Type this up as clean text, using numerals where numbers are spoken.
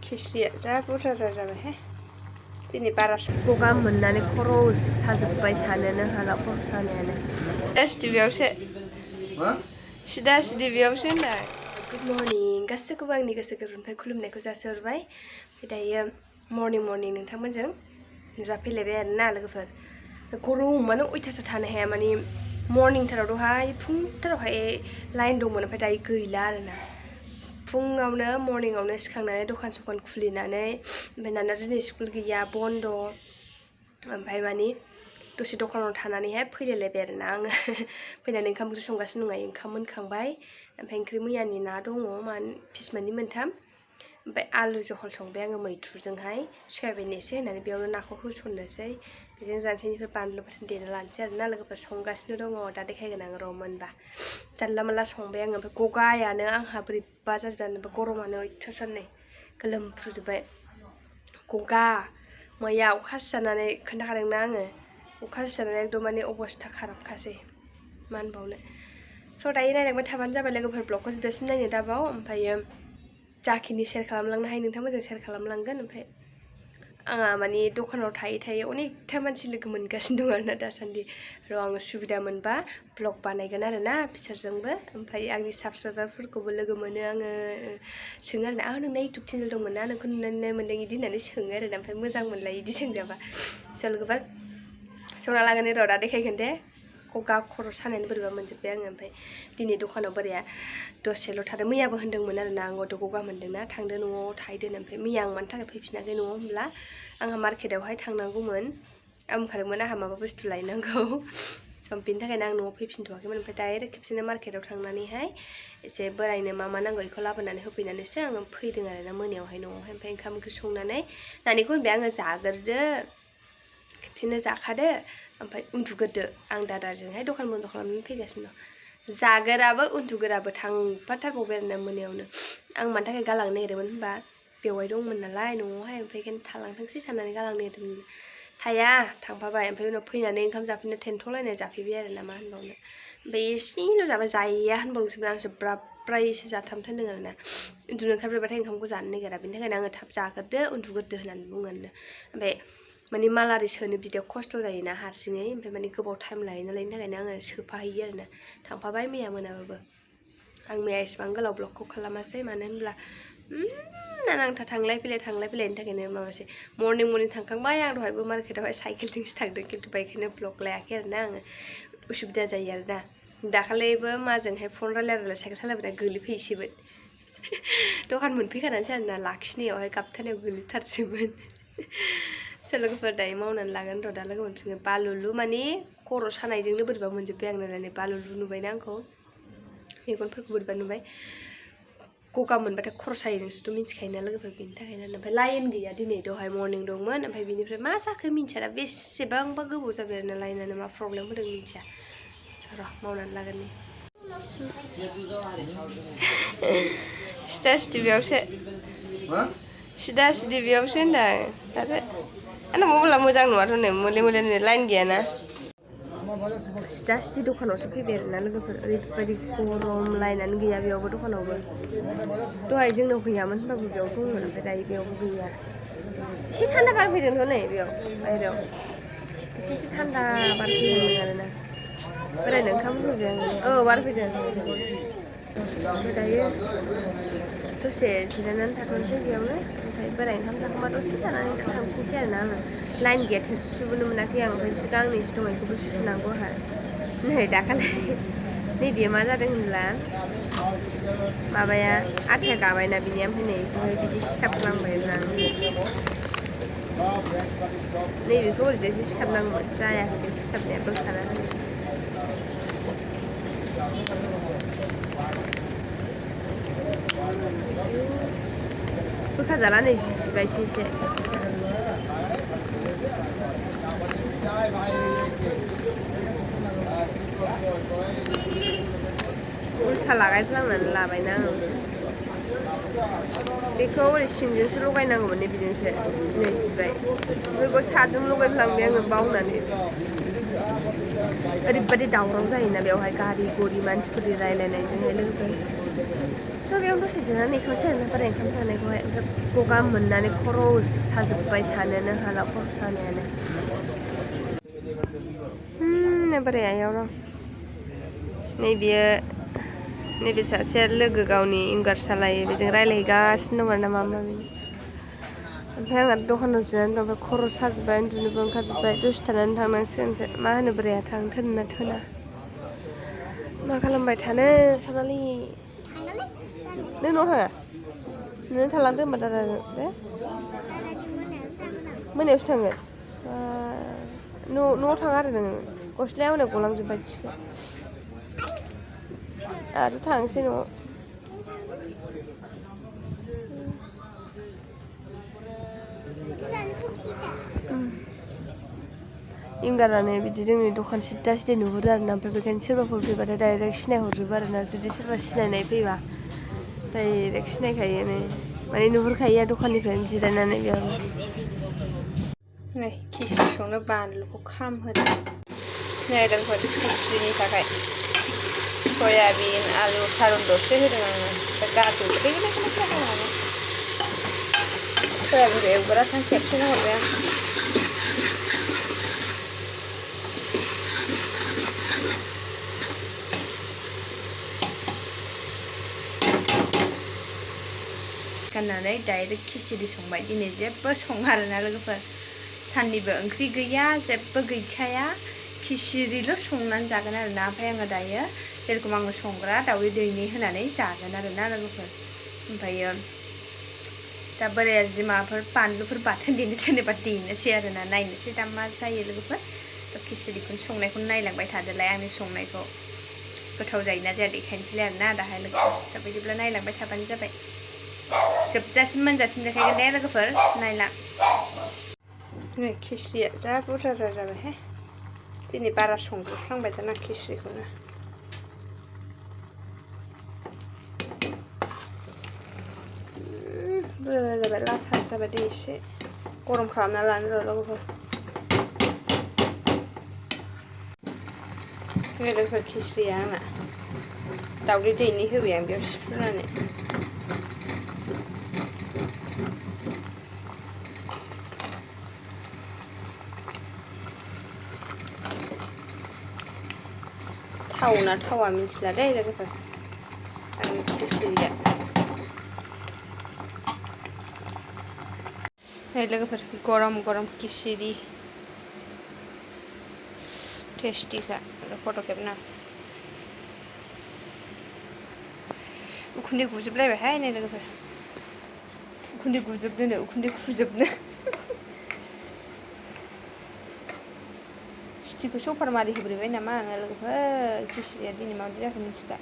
खिस्रिया जा बुरजा जाबायहाय दिनै बारा गगा मोननानै खर' साजोब्बाय थानोनो हाला खर' सानायानो सिदा बेयावसो सिदा सिदि बेयावसो होनदां गुड मर्निं गासैखौबो आंनि गोसो गोरबोनिफ्राय खुलुमनायखौ जासिहरबाय दायो मर्निं नोंथांमोनजों नुजाफैलायबाय आरोना लोगोफोर गरमानो अयथासार थानो हाया माने मर्निंथाराव दहाय फुंथारावहाय लाइन दंमोन ओमफ्राय दायो गैला आरोना फुङावनो मर्निंआवनो सिखांनानै दखान सखान खुलिनानै ओमफ्राय नाना दिनै स्कुल गैया बन्द ओमफ्राय माने दसे दखानाव थानानैहाय फैलायलायबाय आरोना आङो फैनानै ओंखाम ओंख्रि संगासिनो दङ ओंखाम मोनखांबाय ओमफ्राय ओंख्रि मैयानि ना दङ पिस मोननै मोनथाम ओमफ्राय आलु जहल संबाय आङो मैथ्रुजोंहाय सयाबिन एसे होनानै बेयावनो नाखौ होसननोसै बेजों जानोसैनिफ्राय बानलु बाथोन देना लानोसै आरोना लोगोफोर संगासिनो दङ दा देखायगोन आं र' मोनबा जानला मानला संबाय आङो ओमफ्राय गगायानो आंहा बोरैबा जाजोबदों गरमानो अयथासार नै गोलोमफ्रुजोब्बाय गगा मैया अखा सिजानानै खोन्थाखादोंना आङो अखा सिजानानै एकदम माने अबस्था खाराबखासै मा होनबावनो स' दायो नायलांबाय थाबानो जाबाय लोगोफोर ब्लगखौ जोबजासिम नायनो दाबाव ओमफ्रायो जाखिनि शेयार खालामलांनो हायो नोंथांमोनजों शेयार खालामलांगोन ओमफ्राय आंहा माने दखानाव थायै अनेकथा मानसि लोगो मोनगासिनो दं आरोना दासान्दि र' आङो सुबिदा मोनबा ब्लग बानायगोन आरोना बिसोरजोंबो ओमफ्राय आंनि साबसक्राइबारफोरखौबो लोगो मोनो आङो सोङो आरोना नोंना इउटुब चेनेल दंमोन ना नोंखौ नुनानै मोन्दों इदि होननानै सोङो आरोना ओमफ्राय मोजां मोनलाय इदि सोंजाबा स' लोगोफोर संना लागोन र' दा देखायगोन दे गगा खर' सानायानो बोरैबा मोनजोब्बाय आङो ओमफ्राय दिनै दखानाव बोराया दसेल' थादों मैयाबो होनदोंमोन आरोना आंथ' गगा मोन्दोंना थांदो न'आव थाहैदो ओमफ्राय मैया आं मानि थाखाय फैफिनाखै न'आव होनब्ला आंहा मार्केटावहाय थांनांगौमोन आं बुंखादोंमोन आंहा माबा बुस्थु लायनांगौ स' बेनि थाखायनो आं न'आव फैफिनथ'वाखैमोन ओमफ्राय डाइरेक्ट खेबसेनो मार्केटाव थांनानैहाय एसे बोरायनो मा नांगौ बेखौ लाबोनानै होफैनानैसो आङो फैदों आरोना मोनायावहाय न'आवहाय ओमफ्राय ओंखाम ओंख्रि संनानै नानिखौ होनबाय आङो जाग्रोदो खेबसेनो जाखादो ओमफ्राय उन्दुग्रोदो आं दादाजोंहाय दखान बन्द खालामनानै फैगासिनो दं जागोराबो उन्दुगोराबो थांफाथारबावबाय आरोना मोनायावनो आं मानि थाखाय गालांनो नागिरदोंमोन होनबा बेवाय दंमोन नालाय न'आवहाय ओमफ्राय बेखायनो थालांथोंसै साननानै गालांनो नागिरदोंमोन थाया थांफाबाय ओमफ्राय उनाव फैनानै ओंखाम जाफैनो टेनथ'लायनाय जाफैबाय आरोना मा होनबावनो ओमफ्राय एसेल' जाबाय जाया होनबावदोंसोमोन आंसो ब्रायसो जाथामथारदों आरोना उन्दुनो ओंखारबायबाथाय ओंखामखौ जानो नागिरा बेनि थाखायनो आङो थाब जाग्रोदो उन्दुग्रोदो होननानै बुङो आरोना ओमफ्राय माने मालारि सोनो बिदियाव खस्थ' जायोना हारसिङै ओमफ्राय माने गोबाव टाइम लायो नालाय बेनि थाखायनो आङो सोफाहैयो आरोना थांफाबाय मैया मोनाबाबो आं मैया एसेबां गोलाव ब्लगखौ खालामासै मानो होनब्ला नांथा थांलाय फैलायनि थाखायनो माबासै मर्निं थांखांबाय आं दहायबो मार्केटावहाय साइकेलजोंसो थांदों खिन्थु बेखायनो ब्लग लायाखै आरोना आङो उसुबिदा जायो आरोना दाखालिबो माजोंहाय फन रायलाय साइकेल सालायबाय गोलैफैसैमोन दखान मोनफैखानानैसो आरोना लाखिनायावहाय गाबथानायाव गोलैथारसैमोन लोगोफोर दायो मावनानै लागोन र' दा लोगो मोनफिनगोन बालुलु माने खर' सानायजोंनो बोरैबा मोनजोब्बाय आं नालाय बालुलु नुबायना आंखौ मेगनफोरखौ बोरैबा नुबाय गगा मोनबाथाय खर' सायो नोंसोरथ' मिथिखायोना लोगोफोर बेनि थाखायनो ओमफ्राय लाइन गैया दिनै दहाय मर्निं दंमोन ओमफ्राय बिनिफ्राय मा जाखो मिन्थिया दा बेसेबांबा गोबाव जाबाय आरोना लाइनानो मा प्रब्लेम होदों मिन्थिया र' मावनानै लागोन नै सिदा सिदि बेयावसो होनदां आरो आंना मबाइला मोजां नङाथ' नै मोले लाइन गैयाना सिदा सिदि दखानावसो फैबाय आरोना लोगोफोर ओरैबायदि गरम लाइनानो गैया बेयावबो दखानावबो दहाय जोंनाव गैयामोन होनबाबो बेयाव दंमोन ओमफ्राय दायो बेयावबो गैया एसे थान्दा बार फैदोंथ' नै बेयाव बाहेरायाव एसे थान्दा बार फैदों आरोना बोरायनो ओंखाम होफैबाय आङो बार फैदों ओमफ्राय दायो दसे जिरायनानै थाथ'नोसै बेयावनो ओमफ्राय बोराय ओंखाम जाखांबा दसे थानानै थांफिनसै आरोना आङो लाइन गैया थोरसि सुबोनो मोनाखै आं ओमफ्य गांनैसो दं बेखौबो सुनांगौ आंहा नै दाखालि नैबेयो मा जादों होनब्ला माबाया आथाया गाबायना बिनिया ओमफ्राय नै बेखौहाय बिदि सिथाबनांबाय आरोना आं नैबेखौ ओरैजायसो सिथाबनांगौमोन जायाखै बे सिथाबनाया बोखाना होनो बोखाजाला नै जिबायसो एसे उल्था लागायफ्लांनानै लाबायना आङो बेखौ ओरै सिंजोंसो लगायनांगौमोन नै बिजोंसो नै जिबाय बेखौ साजों लगायफ्लांबाय आङो बावनानै ओरैबादि दावराव जायोना बेवहाय गारि गरि मानसिफोरनि रायलायनायजोंहाय लोगोफोर बेयाव दसे जिरायनानै खनसे ओरैनो बारा ओंखाम जानायखौहाय ओमफ्राय गगा मोननानै खर' साजोब्बाय थानोनो हाला खर' सानायानो बोरै आयाव दं नैबे सासेया लोगो गावनि इंगार सालायो बेजों रायलायगासिनो दं आरो ना माबा माबि ओमफ्राय आंहा दखानाव जिरायनानै दं ओमफ्राय खर' साजोब्बाय उन्दुनोबो ओंखारजोब्बाय दसे थानानै थांनांसिगोनसो मा होनो बोराया थांनो थोनोना थोना मा खालामबाय थानो सनालि नों न'आव थाङा नों थालांदो होमबा दादाजों दे मोनायावसो थांगोन न'आव थाङा आरो नोङो गस्लाया उनाव गलांजोब्बाय थिखो आरो थांसै न'आव इंगारानो बिदि जोंनि दखान सिदा सिदा नुहुरो आरोना ओमफ्राय बेखायनो सोरबाफोर फैबाथाय डाइरेक्ट सिनायहरजोबो आरोना जुदि सोरबा सिनायनाय फैबा डाइरेक्ट सिनायखायोनो माने नुहुरखायो दखाननिफ्रायनो जिरायनानै बेयावनो नै खिस्रि संनो बानलुखौ खामहोदों नै लोगोफोर खिस्रिनि थाखाय सयाबिन आलु थारुन दरसे होदों आङो ओमफ्राय गाजर बेलेग खालामो सयाबिनखौ एवग्राजों खेबसेनो हरबाय आं गाननानै डाइरेक्ट खिचुरि संबाय दिनै जेबो सङा आरोना लोगोफोर साननिबो ओंख्रि गैया जेबो गैखाया खिचुरिल' संनानै जागोन आरोना ओमफ्राय आङो दायो जेरखम आङो संग्रा दावदै दैनै होनानै जागोन आरोना लोगोफोर ओमफ्रायो दा बोराया जुदि माबाफोर बानलुफोर बाथोन देनो थिनोबा देनोसै आरोना नायनोसै दा मा जायो लोगोफोर खिचुरिखौनो संनायखौनो नायलांबाय थादोलाय आंनि संनायखौ गोथाव जायोना जाया देखायनोसैलाय आरोना दाहाय लोगोफोर बिदिब्ला नायलांबाय थाबानो जाबाय जोबजासिम मोनजासिम देखायगोन दे लोगोफोर नायला नै खिस्रिया जा बुरजा जाबायहाय दिनै बारा संजोबफ्लांबाय दाना खिस्रिखौनो बुरजा जाबाय लाथा जाबाय दै एसे गरम खालामना लानो र' लोगोफोर नै लोगोफोर खिस्रिया आंना दावदै दैनै होबाय आं बेयाव सिफ्रुनानै थावना थावा मिथिला दे लोगोफोर आंनि खिचुरिया नै लोगोफोर गरम गरम खिचुरि टेस्टिखा फट' खेबना उखुन्दै गुजोबलायबायहाय नै लोगोफोर उखुन्दै गुजोबनोनो उखुन्दै खुजोबनो सिटिखौ सफार मारि होब्रेबाय नामा आङो लोगोफोर खिचुरिया दिनै माबायदि जाखो मिथिला